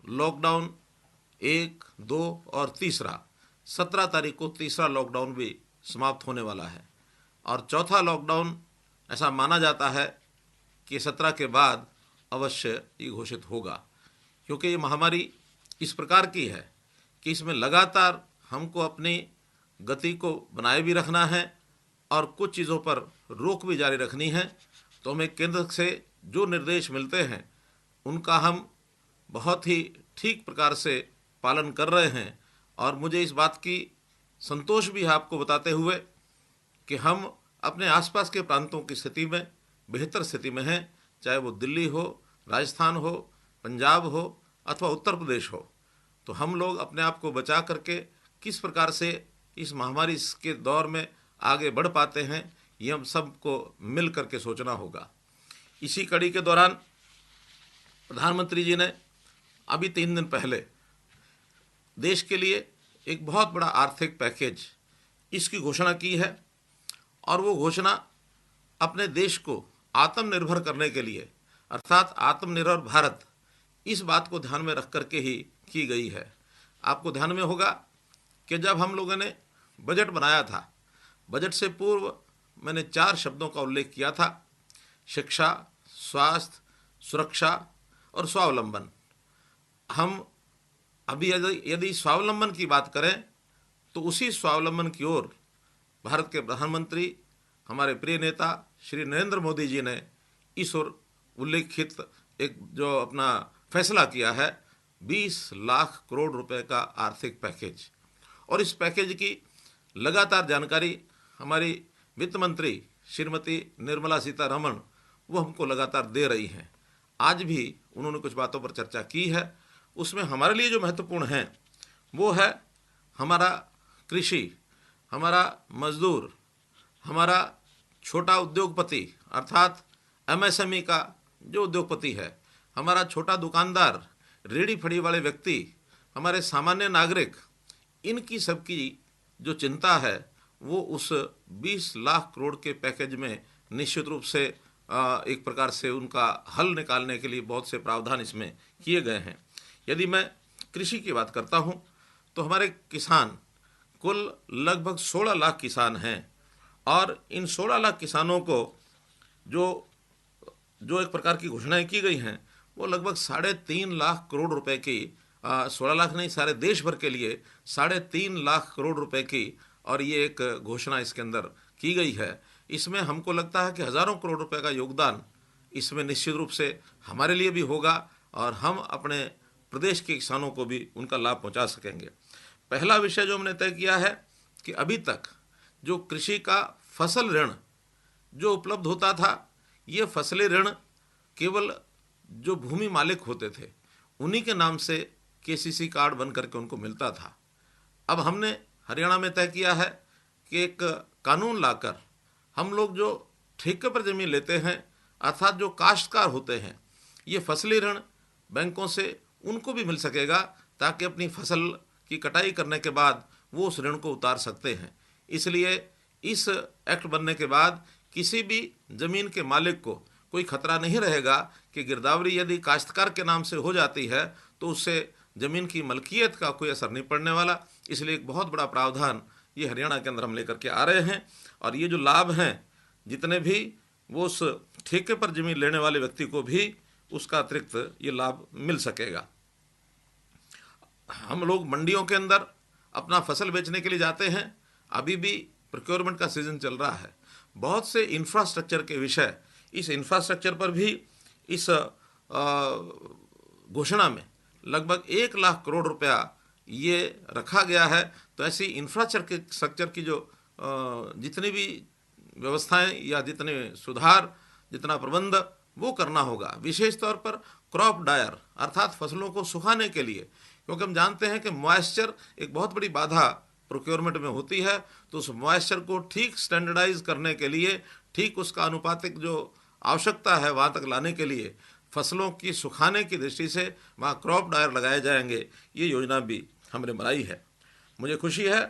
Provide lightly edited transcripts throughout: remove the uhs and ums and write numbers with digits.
Lockdown 1, 2 और तीसरा 17 तारीख को तीसरा लॉकडाउन भी समाप्त होने वाला है और चौथा लॉकडाउन ऐसा माना जाता है कि 17 के बाद अवश्य ये घोषित होगा, क्योंकि ये महामारी इस प्रकार की है कि इसमें लगातार हमको अपनी गति को बनाए भी रखना है और कुछ चीज़ों पर रोक भी जारी रखनी है। तो हमें केंद्र से जो निर्देश मिलते हैं उनका हम बहुत ही ठीक प्रकार से पालन कर रहे हैं और मुझे इस बात की संतोष भी है आपको बताते हुए कि हम अपने आसपास के प्रांतों की स्थिति में बेहतर स्थिति में हैं, चाहे वो दिल्ली हो, राजस्थान हो, पंजाब हो अथवा उत्तर प्रदेश हो। तो हम लोग अपने आप को बचा करके किस प्रकार से इस महामारी के दौर में आगे बढ़ पाते हैं, ये हम सबको मिल करके सोचना होगा। इसी कड़ी के दौरान प्रधानमंत्री जी ने अभी 3 दिन पहले देश के लिए एक बहुत बड़ा आर्थिक पैकेज इसकी घोषणा की है और वो घोषणा अपने देश को आत्मनिर्भर करने के लिए अर्थात आत्मनिर्भर भारत, इस बात को ध्यान में रख करके ही की गई है। आपको ध्यान में होगा कि जब हम लोगों ने बजट बनाया था, बजट से पूर्व मैंने 4 शब्दों का उल्लेख किया था: शिक्षा, स्वास्थ्य, सुरक्षा और स्वावलंबन। हम अभी यदि स्वावलंबन की बात करें तो उसी स्वावलंबन की ओर भारत के प्रधानमंत्री हमारे प्रिय नेता श्री नरेंद्र मोदी जी ने इस ओर उल्लेखित एक जो अपना फैसला किया है 20 लाख करोड़ रुपए का आर्थिक पैकेज। और इस पैकेज की लगातार जानकारी हमारी वित्त मंत्री श्रीमती निर्मला सीतारमण वो हमको लगातार दे रही हैं। आज भी उन्होंने कुछ बातों पर चर्चा की है। उसमें हमारे लिए जो महत्वपूर्ण है वो है हमारा कृषि, हमारा मजदूर, हमारा छोटा उद्योगपति अर्थात एमएसएमई का जो उद्योगपति है, हमारा छोटा दुकानदार, रेडी फड़ी वाले व्यक्ति, हमारे सामान्य नागरिक, इनकी सबकी जो चिंता है वो उस 20 लाख करोड़ के पैकेज में निश्चित रूप से एक प्रकार से उनका हल निकालने के लिए बहुत से प्रावधान इसमें किए गए हैं। यदि मैं कृषि की बात करता हूं तो हमारे किसान कुल लगभग 16 लाख किसान हैं और इन 16 लाख किसानों को जो एक प्रकार की घोषणाएं की गई हैं वो लगभग 3.5 लाख करोड़ रुपए की 16 लाख नहीं, सारे देश भर के लिए 3.5 लाख करोड़ रुपए की और ये एक घोषणा इसके अंदर की गई है। इसमें हमको लगता है कि हज़ारों करोड़ रुपए का योगदान इसमें निश्चित रूप से हमारे लिए भी होगा और हम अपने प्रदेश के किसानों को भी उनका लाभ पहुंचा सकेंगे। पहला विषय जो हमने तय किया है कि अभी तक जो कृषि का फसल ऋण जो उपलब्ध होता था, ये फसली ऋण केवल जो भूमि मालिक होते थे उन्हीं के नाम से केसीसी कार्ड बन करके उनको मिलता था। अब हमने हरियाणा में तय किया है कि एक कानून लाकर हम लोग जो ठेके पर ज़मीन लेते हैं अर्थात जो काश्तकार होते हैं, ये फसली ऋण बैंकों से उनको भी मिल सकेगा ताकि अपनी फसल की कटाई करने के बाद वो उस ऋण को उतार सकते हैं। इसलिए इस एक्ट बनने के बाद किसी भी ज़मीन के मालिक को कोई खतरा नहीं रहेगा कि गिरदावरी यदि काश्तकार के नाम से हो जाती है तो उससे ज़मीन की मलकियत का कोई असर नहीं पड़ने वाला। इसलिए एक बहुत बड़ा प्रावधान ये हरियाणा के अंदर हम लेकर के आ रहे हैं और ये जो लाभ हैं जितने भी वो उस ठेके पर ज़मीन लेने वाले व्यक्ति को भी उसका अतिरिक्त ये लाभ मिल सकेगा। हम लोग मंडियों के अंदर अपना फसल बेचने के लिए जाते हैं, अभी भी प्रोक्योरमेंट का सीज़न चल रहा है। बहुत से इंफ्रास्ट्रक्चर के विषय, इस इंफ्रास्ट्रक्चर पर भी इस घोषणा में लगभग 1 लाख करोड़ रुपया ये रखा गया है। तो ऐसी इंफ्रास्ट्रक्चर की जो जितनी भी व्यवस्थाएं या जितने सुधार, जितना प्रबंध वो करना होगा। विशेष तौर पर क्रॉप ड्रायर अर्थात फसलों को सुखाने के लिए, क्योंकि हम जानते हैं कि मॉइस्चर एक बहुत बड़ी बाधा प्रोक्योरमेंट में होती है। तो उस मॉइस्चर को ठीक स्टैंडर्डाइज करने के लिए, ठीक उसका अनुपातिक जो आवश्यकता है वहाँ तक लाने के लिए फसलों की सुखाने की दृष्टि से वहाँ क्रॉप ड्रायर लगाए जाएंगे। ये योजना भी हमने बनाई है। मुझे खुशी है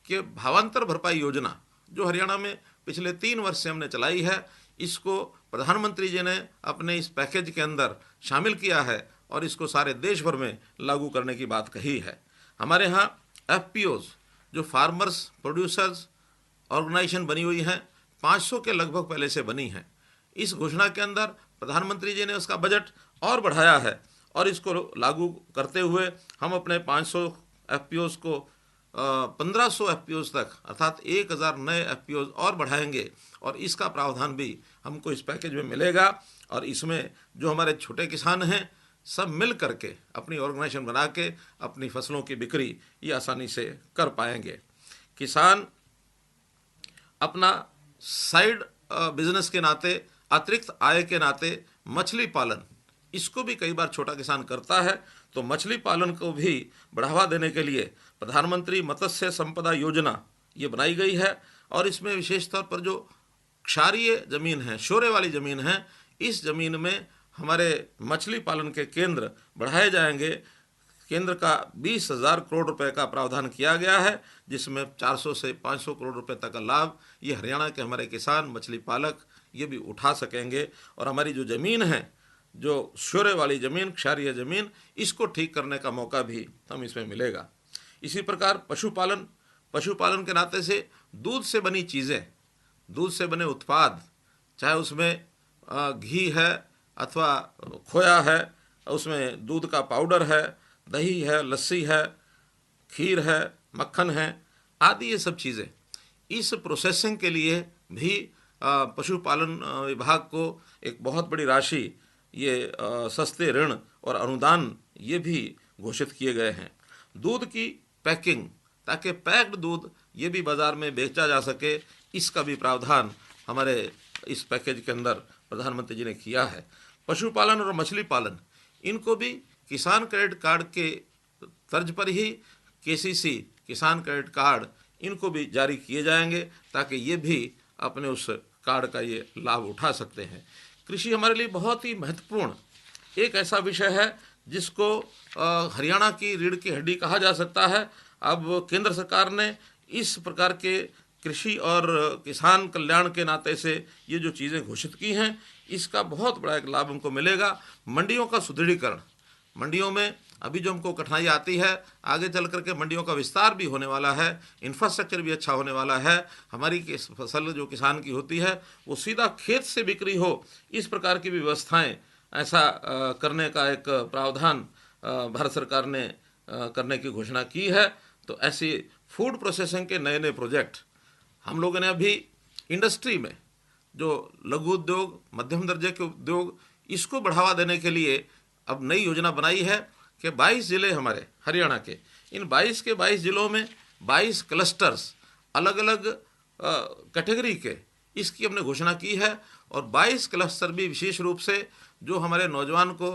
कि भावांतर भरपाई योजना जो हरियाणा में पिछले 3 वर्ष से हमने चलाई है, इसको प्रधानमंत्री जी ने अपने इस पैकेज के अंदर शामिल किया है और इसको सारे देश भर में लागू करने की बात कही है। हमारे यहाँ FPOs जो फार्मर्स प्रोड्यूसर्स ऑर्गेनाइजेशन बनी हुई हैं, 500 के लगभग पहले से बनी हैं। इस घोषणा के अंदर प्रधानमंत्री जी ने उसका बजट और बढ़ाया है और इसको लागू करते हुए हम अपने 500 FPOs को 1500 FPOs तक अर्थात 1000 नए FPOs और बढ़ाएंगे और इसका प्रावधान भी हमको इस पैकेज में मिलेगा। और इसमें जो हमारे छोटे किसान हैं सब मिल करके अपनी ऑर्गेनाइजेशन बना के अपनी फसलों की बिक्री ये आसानी से कर पाएंगे। किसान अपना साइड बिजनेस के नाते, अतिरिक्त आय के नाते मछली पालन, इसको भी कई बार छोटा किसान करता है, तो मछली पालन को भी बढ़ावा देने के लिए प्रधानमंत्री मत्स्य संपदा योजना ये बनाई गई है। और इसमें विशेष तौर पर जो क्षारीय ज़मीन है, शोरे वाली ज़मीन है, इस ज़मीन में हमारे मछली पालन के केंद्र बढ़ाए जाएंगे। केंद्र का 20,000 करोड़ रुपए का प्रावधान किया गया है, जिसमें 400 से 500 करोड़ रुपए तक का लाभ ये हरियाणा के हमारे किसान मछली पालक ये भी उठा सकेंगे। और हमारी जो ज़मीन है, जो शोरे वाली ज़मीन, क्षारीय ज़मीन, इसको ठीक करने का मौका भी हम इसमें मिलेगा। इसी प्रकार पशुपालन के नाते से दूध से बनी चीज़ें, दूध से बने उत्पाद, चाहे उसमें घी है अथवा खोया है, उसमें दूध का पाउडर है, दही है, लस्सी है, खीर है, मक्खन है आदि, ये सब चीज़ें, इस प्रोसेसिंग के लिए भी पशुपालन विभाग को एक बहुत बड़ी राशि ये सस्ते ऋण और अनुदान ये भी घोषित किए गए हैं। दूध की पैकिंग, ताकि पैक्ड दूध ये भी बाज़ार में बेचा जा सके, इसका भी प्रावधान हमारे इस पैकेज के अंदर प्रधानमंत्री जी ने किया है। पशुपालन और मछली पालन, इनको भी किसान क्रेडिट कार्ड के तर्ज पर ही KCC किसान क्रेडिट कार्ड इनको भी जारी किए जाएंगे, ताकि ये भी अपने उस कार्ड का ये लाभ उठा सकते हैं। कृषि हमारे लिए बहुत ही महत्वपूर्ण एक ऐसा विषय है जिसको हरियाणा की रीढ़ की हड्डी कहा जा सकता है। अब केंद्र सरकार ने इस प्रकार के कृषि और किसान कल्याण के नाते से ये जो चीज़ें घोषित की हैं, इसका बहुत बड़ा एक लाभ हमको मिलेगा। मंडियों का सुदृढ़ीकरण, मंडियों में अभी जो हमको कठिनाई आती है, आगे चल करके मंडियों का विस्तार भी होने वाला है, इंफ्रास्ट्रक्चर भी अच्छा होने वाला है। हमारी फसल जो किसान की होती है वो सीधा खेत से बिक्री हो, इस प्रकार की व्यवस्थाएं ऐसा करने का एक प्रावधान भारत सरकार ने करने की घोषणा की है। तो ऐसी फूड प्रोसेसिंग के नए नए प्रोजेक्ट हम लोगों ने अभी इंडस्ट्री में जो लघु उद्योग, मध्यम दर्जे के उद्योग, इसको बढ़ावा देने के लिए अब नई योजना बनाई है कि 22 ज़िले हमारे हरियाणा के, इन 22 के 22 ज़िलों में 22 क्लस्टर्स अलग अलग कैटेगरी के, इसकी हमने घोषणा की है। और 22 क्लस्टर भी विशेष रूप से जो हमारे नौजवान को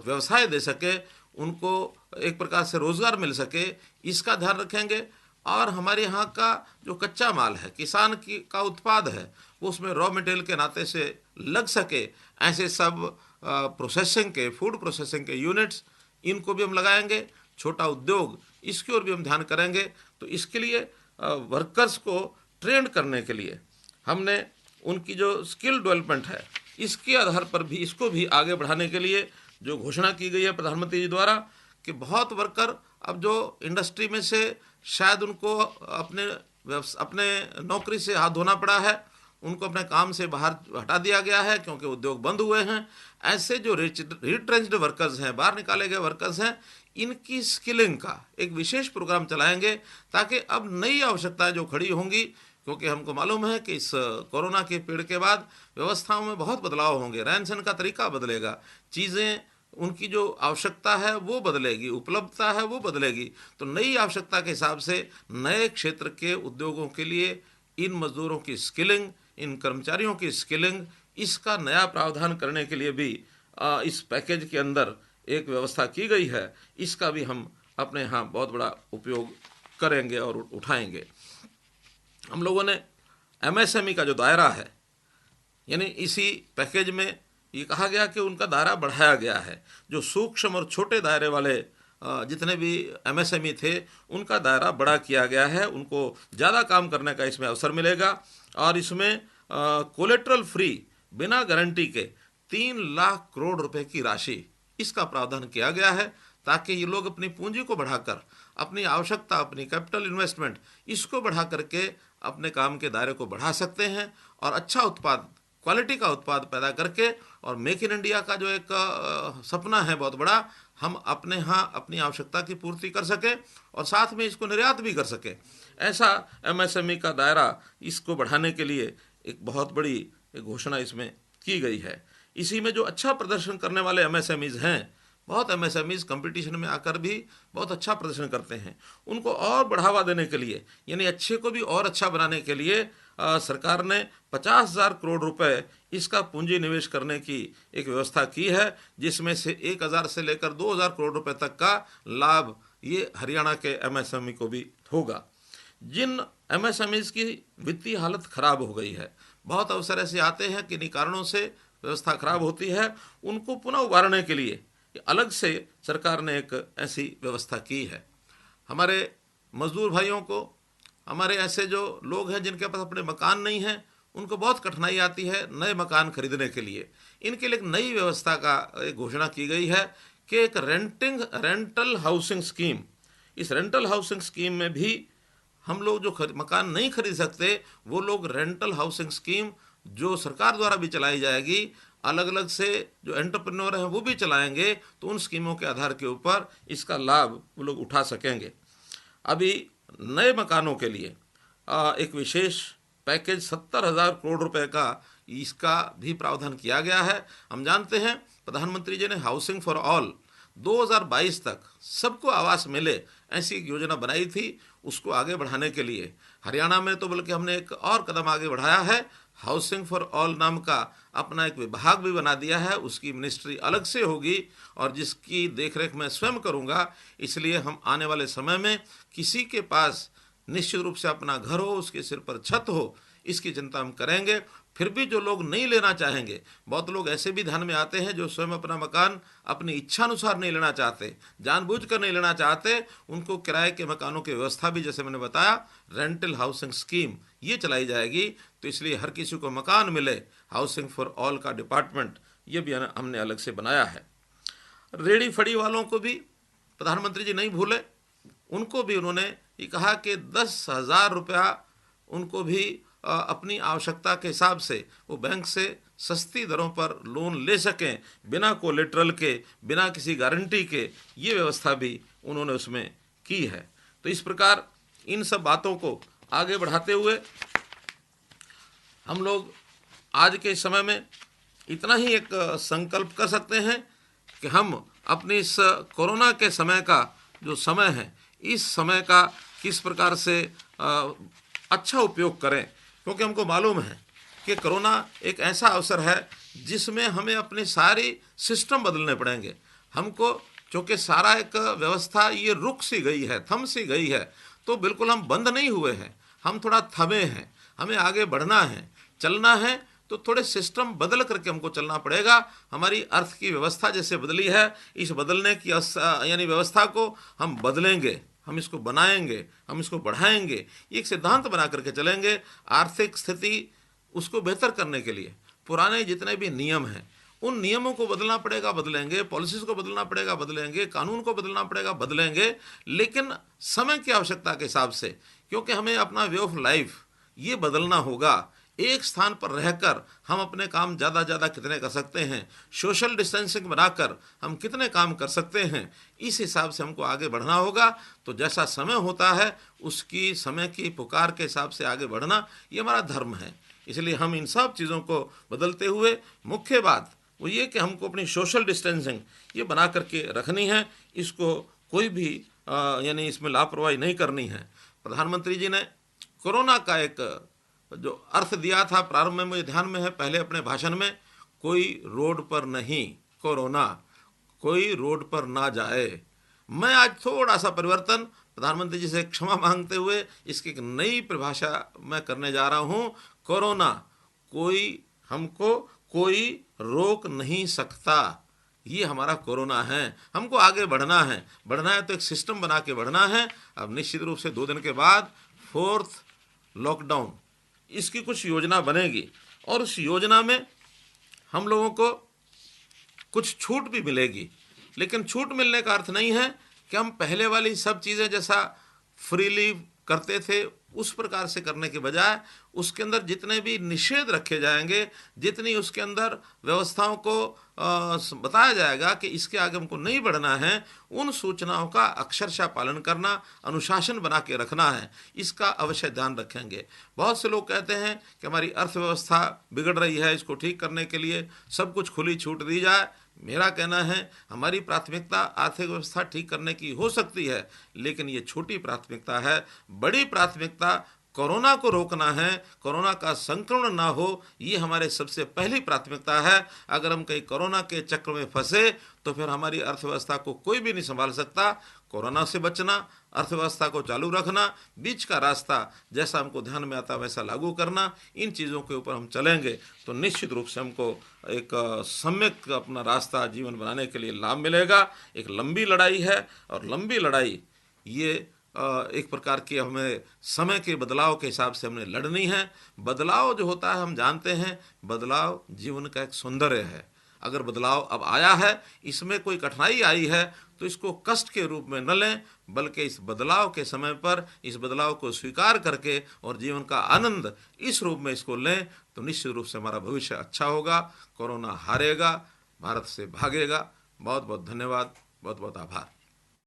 व्यवसाय दे सके, उनको एक प्रकार से रोज़गार मिल सके, इसका ध्यान रखेंगे। और हमारे यहाँ का जो कच्चा माल है, किसान का उत्पाद है, वो उसमें रॉ मटेरियल के नाते से लग सके, ऐसे सब प्रोसेसिंग के, फूड प्रोसेसिंग के यूनिट्स, इनको भी हम लगाएंगे। छोटा उद्योग, इसकी ओर भी हम ध्यान करेंगे। तो इसके लिए वर्कर्स को ट्रेंड करने के लिए हमने उनकी जो स्किल डेवलपमेंट है, इसके आधार पर भी इसको भी आगे बढ़ाने के लिए जो घोषणा की गई है प्रधानमंत्री जी द्वारा, कि बहुत वर्कर अब जो इंडस्ट्री में से शायद उनको अपने नौकरी से हाथ धोना पड़ा है, उनको अपने काम से बाहर हटा दिया गया है क्योंकि उद्योग बंद हुए हैं, ऐसे जो रिट्रेंच्ड वर्कर्स हैं, बाहर निकाले गए वर्कर्स हैं, इनकी स्किलिंग का एक विशेष प्रोग्राम चलाएंगे, ताकि अब नई आवश्यकताएं जो खड़ी होंगी, क्योंकि हमको मालूम है कि इस कोरोना के पीड़ के बाद व्यवस्थाओं में बहुत बदलाव होंगे, रहन सहन का तरीका बदलेगा, चीज़ें उनकी जो आवश्यकता है वो बदलेगी, उपलब्धता है वो बदलेगी। तो नई आवश्यकता के हिसाब से नए क्षेत्र के उद्योगों के लिए इन मजदूरों की स्किलिंग, इन कर्मचारियों की स्किलिंग, इसका नया प्रावधान करने के लिए भी इस पैकेज के अंदर एक व्यवस्था की गई है। इसका भी हम अपने यहाँ बहुत बड़ा उपयोग करेंगे और उठाएंगे। हम लोगों ने MSME का जो दायरा है, यानी इसी पैकेज में ये कहा गया कि उनका दायरा बढ़ाया गया है। जो सूक्ष्म और छोटे दायरे वाले जितने भी MSME थे, उनका दायरा बड़ा किया गया है, उनको ज़्यादा काम करने का इसमें अवसर मिलेगा। और इसमें कोलेट्रल फ्री, बिना गारंटी के 3 लाख करोड़ रुपए की राशि, इसका प्रावधान किया गया है ताकि ये लोग अपनी पूंजी को बढ़ाकर, अपनी आवश्यकता, अपनी कैपिटल इन्वेस्टमेंट, इसको बढ़ा करके अपने काम के दायरे को बढ़ा सकते हैं और अच्छा उत्पाद, क्वालिटी का उत्पाद पैदा करके, और मेक इन इंडिया का जो एक सपना है बहुत बड़ा, हम अपने यहाँ अपनी आवश्यकता की पूर्ति कर सकें और साथ में इसको निर्यात भी कर सकें। ऐसा एमएसएमई का दायरा, इसको बढ़ाने के लिए एक बहुत बड़ी एक घोषणा इसमें की गई है। इसी में जो अच्छा प्रदर्शन करने वाले एमएसएमईज हैं, बहुत एमएसएमईज कंपटीशन में आकर भी बहुत अच्छा प्रदर्शन करते हैं, उनको और बढ़ावा देने के लिए, यानी अच्छे को भी और अच्छा बनाने के लिए सरकार ने 50,000 करोड़ रुपए इसका पूंजी निवेश करने की एक व्यवस्था की है, जिसमें से 1,000 से लेकर 2,000 करोड़ रुपए तक का लाभ ये हरियाणा के एमएसएमई को भी होगा। जिन एमएसएमईज की वित्तीय हालत खराब हो गई है, बहुत अवसर ऐसे आते हैं कि किन्हीं कारणों से व्यवस्था खराब होती है, उनको पुनः उबारने के लिए अलग से सरकार ने एक ऐसी व्यवस्था की है। हमारे मजदूर भाइयों को, हमारे ऐसे जो लोग हैं जिनके पास अपने मकान नहीं हैं, उनको बहुत कठिनाई आती है नए मकान खरीदने के लिए। इनके लिए एक नई व्यवस्था का एक घोषणा की गई है कि एक रेंटल हाउसिंग स्कीम, इस रेंटल हाउसिंग स्कीम में भी हम लोग जो मकान नहीं खरीद सकते, वो लोग रेंटल हाउसिंग स्कीम जो सरकार द्वारा भी चलाई जाएगी, अलग अलग से जो एंटरप्रेन्योर हैं वो भी चलाएंगे, तो उन स्कीमों के आधार के ऊपर इसका लाभ वो लोग उठा सकेंगे। अभी नए मकानों के लिए एक विशेष पैकेज 70,000 करोड़ रुपए का इसका भी प्रावधान किया गया है। हम जानते हैं प्रधानमंत्री जी ने हाउसिंग फॉर ऑल 2022 तक सबको आवास मिले, ऐसी एक योजना बनाई थी। उसको आगे बढ़ाने के लिए हरियाणा में तो बल्कि हमने एक और कदम आगे बढ़ाया है, हाउसिंग फॉर ऑल नाम का अपना एक विभाग भी बना दिया है। उसकी मिनिस्ट्री अलग से होगी और जिसकी देखरेख मैं स्वयं करूंगा। इसलिए हम आने वाले समय में किसी के पास निश्चित रूप से अपना घर हो, उसके सिर पर छत हो, इसकी चिंता हम करेंगे। फिर भी जो लोग नहीं लेना चाहेंगे, बहुत लोग ऐसे भी ध्यान में आते हैं जो स्वयं अपना मकान अपनी इच्छानुसार नहीं लेना चाहते, जानबूझकर नहीं लेना चाहते, उनको किराए के मकानों की व्यवस्था भी, जैसे मैंने बताया, रेंटल हाउसिंग स्कीम ये चलाई जाएगी। तो इसलिए हर किसी को मकान मिले, हाउसिंग फॉर ऑल का डिपार्टमेंट ये भी हमने अलग से बनाया है। रेडी फड़ी वालों को भी प्रधानमंत्री जी नहीं भूले, उनको भी उन्होंने ये कहा कि 10,000 रुपया उनको भी अपनी आवश्यकता के हिसाब से वो बैंक से सस्ती दरों पर लोन ले सकें, बिना कोलेटरल के, बिना किसी गारंटी के, ये व्यवस्था भी उन्होंने उसमें की है। तो इस प्रकार इन सब बातों को आगे बढ़ाते हुए हम लोग आज के समय में इतना ही एक संकल्प कर सकते हैं कि हम अपनी इस कोरोना के समय का जो समय है, इस समय का किस प्रकार से अच्छा उपयोग करें, क्योंकि हमको मालूम है कि कोरोना एक ऐसा अवसर है जिसमें हमें अपने सारी सिस्टम बदलने पड़ेंगे। हमको चूँकि सारा एक व्यवस्था ये रुक सी गई है, थम सी गई है, तो बिल्कुल हम बंद नहीं हुए हैं, हम थोड़ा थमे हैं। हमें आगे बढ़ना है, चलना है, तो थोड़े सिस्टम बदल करके हमको चलना पड़ेगा। हमारी अर्थ की व्यवस्था जैसे बदली है, इस बदलने की यानी व्यवस्था को हम बदलेंगे, हम इसको बनाएंगे, हम इसको बढ़ाएंगे, एक सिद्धांत बना करके चलेंगे। आर्थिक स्थिति उसको बेहतर करने के लिए पुराने जितने भी नियम हैं, उन नियमों को बदलना पड़ेगा, बदलेंगे, पॉलिसीज को बदलना पड़ेगा, बदलेंगे, कानून को बदलना पड़ेगा, बदलेंगे, लेकिन समय की आवश्यकता के हिसाब से, क्योंकि हमें अपना वे ऑफ लाइफ ये बदलना होगा। एक स्थान पर रहकर हम अपने काम ज़्यादा कितने कर सकते हैं, सोशल डिस्टेंसिंग बनाकर हम कितने काम कर सकते हैं, इस हिसाब से हमको आगे बढ़ना होगा। तो जैसा समय होता है उसकी समय की पुकार के हिसाब से आगे बढ़ना ये हमारा धर्म है। इसलिए हम इन सब चीज़ों को बदलते हुए, मुख्य बात वो ये कि हमको अपनी सोशल डिस्टेंसिंग ये बना करके रखनी है, इसको कोई भी यानी इसमें लापरवाही नहीं करनी है। प्रधानमंत्री जी ने कोरोना का एक जो अर्थ दिया था प्रारंभ में, मुझे ध्यान में है, पहले अपने भाषण में, कोई रोड पर नहीं कोरोना, कोई रोड पर ना जाए। मैं आज थोड़ा सा परिवर्तन प्रधानमंत्री जी से क्षमा मांगते हुए इसकी एक नई परिभाषा मैं करने जा रहा हूँ। कोरोना कोई हमको कोई रोक नहीं सकता, ये हमारा कोरोना है। हमको आगे बढ़ना है, बढ़ना है तो एक सिस्टम बना के बढ़ना है। अब निश्चित रूप से 2 दिन के बाद 4th लॉकडाउन, इसकी कुछ योजना बनेगी और उस योजना में हम लोगों को कुछ छूट भी मिलेगी, लेकिन छूट मिलने का अर्थ नहीं है कि हम पहले वाली सब चीज़ें जैसा फ्रीली करते थे उस प्रकार से करने के बजाय उसके अंदर जितने भी निषेध रखे जाएंगे, जितनी उसके अंदर व्यवस्थाओं को बताया जाएगा कि इसके आगे हमको नहीं बढ़ना है, उन सूचनाओं का अक्षरशः पालन करना, अनुशासन बना के रखना है, इसका अवश्य ध्यान रखेंगे। बहुत से लोग कहते हैं कि हमारी अर्थव्यवस्था बिगड़ रही है, इसको ठीक करने के लिए सब कुछ खुली छूट दी जाए। मेरा कहना है हमारी प्राथमिकता आर्थिक व्यवस्था ठीक करने की हो सकती है, लेकिन ये छोटी प्राथमिकता है। बड़ी प्राथमिकता कोरोना को रोकना है, कोरोना का संक्रमण ना हो, ये हमारे सबसे पहली प्राथमिकता है। अगर हम कहीं कोरोना के चक्र में फंसे तो फिर हमारी अर्थव्यवस्था को कोई भी नहीं संभाल सकता। कोरोना से बचना, अर्थव्यवस्था को चालू रखना, बीच का रास्ता जैसा हमको ध्यान में आता वैसा लागू करना, इन चीज़ों के ऊपर हम चलेंगे तो निश्चित रूप से हमको एक सम्यक अपना रास्ता जीवन बनाने के लिए लाभ मिलेगा। एक लंबी लड़ाई है और लंबी लड़ाई ये एक प्रकार की हमें समय के बदलाव के हिसाब से हमने लड़नी है। बदलाव जो होता है हम जानते हैं, बदलाव जीवन का एक सौंदर्य है। अगर बदलाव अब आया है, इसमें कोई कठिनाई आई है तो इसको कष्ट के रूप में न लें, बल्कि इस बदलाव के समय पर इस बदलाव को स्वीकार करके और जीवन का आनंद इस रूप में इसको लें तो निश्चित रूप से हमारा भविष्य अच्छा होगा। कोरोना हारेगा, भारत से भागेगा। बहुत बहुत धन्यवाद, बहुत बहुत आभार।